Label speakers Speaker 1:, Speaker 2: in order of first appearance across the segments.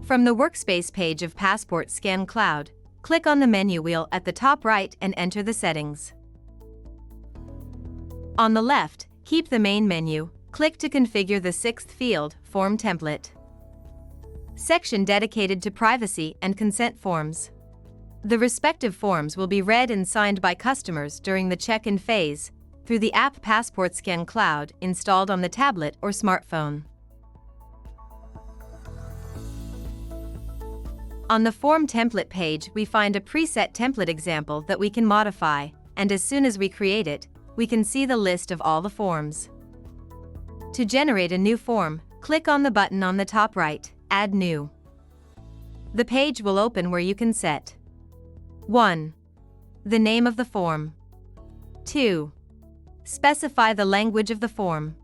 Speaker 1: From the Workspace page of Passportscan Cloud, click on the menu wheel at the top right and enter the settings. On the left, keep the main menu, click to configure the sixth field, Form Template. Section dedicated to privacy and consent forms. The respective forms will be read and signed by customers during the check-in phase through the app Passportscan Cloud installed on the tablet or smartphone. On the Form Template page, we find a preset template example that we can modify, and as soon as we create it, we can see the list of all the forms. To generate a new form, click on the button on the top right, Add New. The page will open where you can set 1. The name of the form. 2. Specify the language of the form.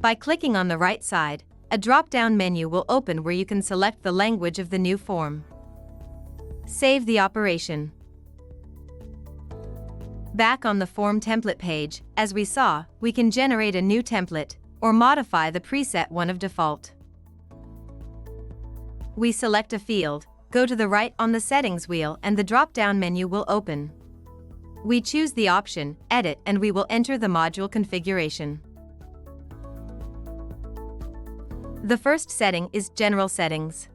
Speaker 1: By clicking on the right side, a drop-down menu will open where you can select the language of the new form. Save the operation. Back on the Form Template page, as we saw, we can generate a new template or modify the preset one of default. We select a field, go to the right on the Settings wheel and the drop-down menu will open. We choose the option, Edit, and we will enter the module configuration. The first setting is General Settings.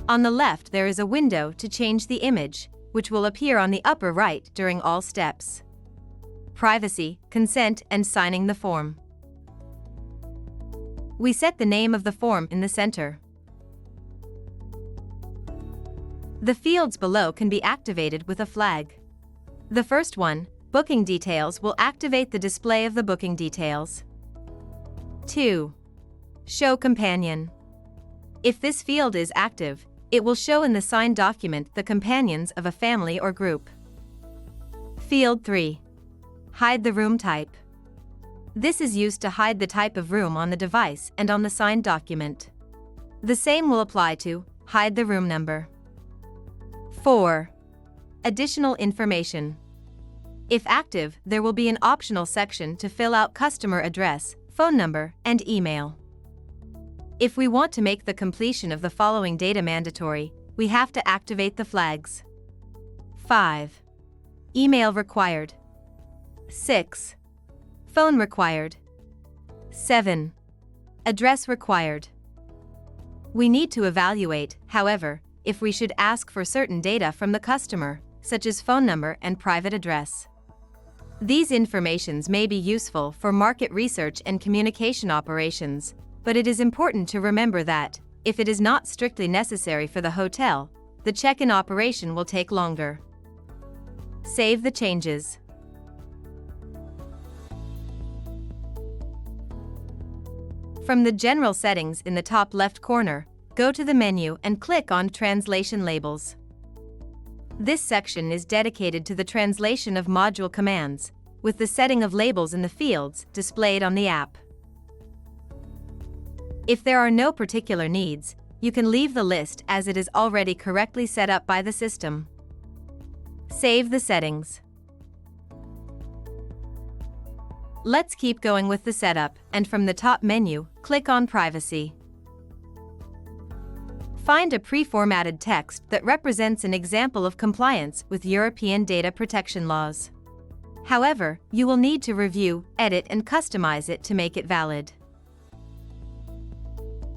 Speaker 1: On the left there is a window to change the image, which will appear on the upper right during all steps. Privacy, consent, and signing the form. We set the name of the form in the center. The fields below can be activated with a flag. The first one, Booking Details, will activate the display of the booking details. 2. Show Companion. If this field is active, it will show in the signed document the companions of a family or group. Field 3. Hide the room type. This is used to hide the type of room on the device and on the signed document. The same will apply to hide the room number. 4. Additional information. If active, there will be an optional section to fill out customer address, phone number, and email. If we want to make the completion of the following data mandatory, we have to activate the flags. 5. Email required. 6. Phone required. 7. Address required. We need to evaluate, however, if we should ask for certain data from the customer, such as phone number and private address. These informations may be useful for market research and communication operations, but it is important to remember that, if it is not strictly necessary for the hotel, the check-in operation will take longer. Save the changes. From the General Settings in the top left corner, go to the menu and click on Translation Labels. This section is dedicated to the translation of module commands, with the setting of labels in the fields displayed on the app. If there are no particular needs, you can leave the list as it is already correctly set up by the system. Save the settings. Let's keep going with the setup, and from the top menu, click on Privacy. Find a pre-formatted text that represents an example of compliance with European data protection laws. However, you will need to review, edit, and customize it to make it valid.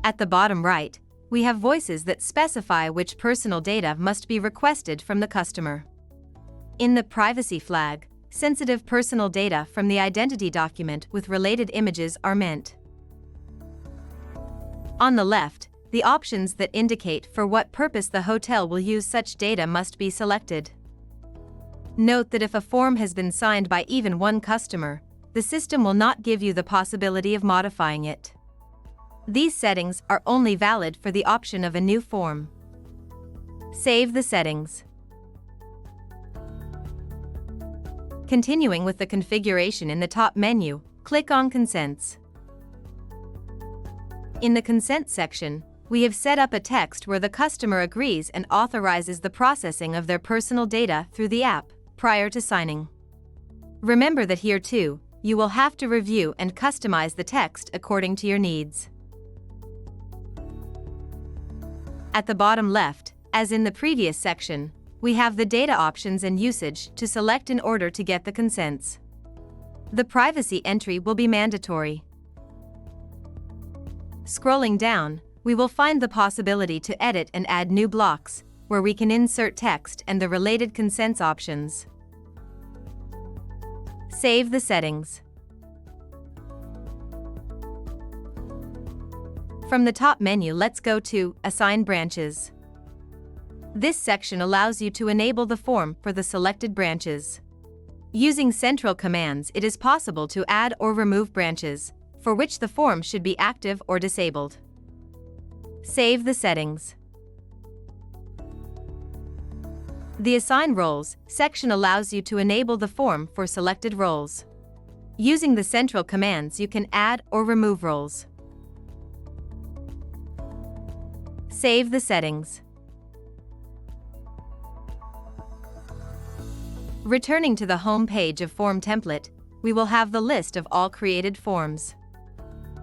Speaker 1: At the bottom right, we have voices that specify which personal data must be requested from the customer. In the Privacy flag, sensitive personal data from the identity document with related images are meant. On the left, the options that indicate for what purpose the hotel will use such data must be selected. Note that if a form has been signed by even one customer, the system will not give you the possibility of modifying it. These settings are only valid for the option of a new form. Save the settings. Continuing with the configuration in the top menu, click on Consents. In the Consent section, we have set up a text where the customer agrees and authorizes the processing of their personal data through the app prior to signing. Remember that here too, you will have to review and customize the text according to your needs. At the bottom left, as in the previous section, we have the data options and usage to select in order to get the consents. The privacy entry will be mandatory. Scrolling down, we will find the possibility to edit and add new blocks, where we can insert text and the related consents options. Save the settings. From the top menu, let's go to Assign Branches. This section allows you to enable the form for the selected branches. Using central commands, it is possible to add or remove branches, for which the form should be active or disabled. Save the settings. The Assign Roles section allows you to enable the form for selected roles. Using the central commands, you can add or remove roles. Save the settings. Returning to the home page of Form Template, we will have the list of all created forms.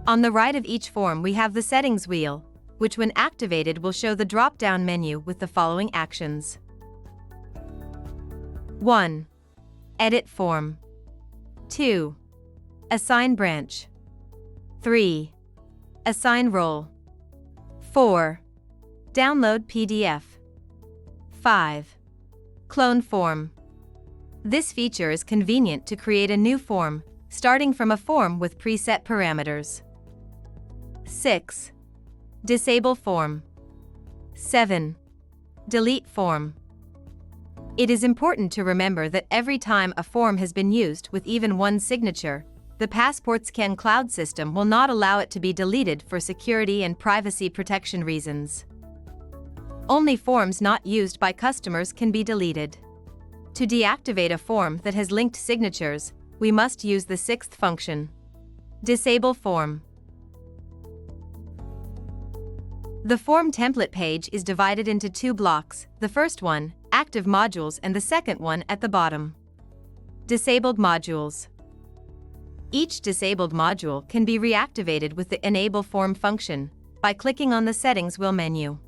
Speaker 1: On the right of each form we have the Settings wheel, which when activated will show the drop-down menu with the following actions. 1. Edit form. 2. Assign branch. 3. Assign role. 4. Download PDF. 5. Clone form. This feature is convenient to create a new form, starting from a form with preset parameters. 6. Disable form. 7. Delete form. It is important to remember that every time a form has been used with even one signature, the Passportscan cloud system will not allow it to be deleted for security and privacy protection reasons. Only forms not used by customers can be deleted. To deactivate a form that has linked signatures, we must use the sixth function. Disable form. The form template page is divided into two blocks, the first one, active modules, and the second one at the bottom. Disabled modules. Each disabled module can be reactivated with the Enable Form function by clicking on the Settings wheel menu.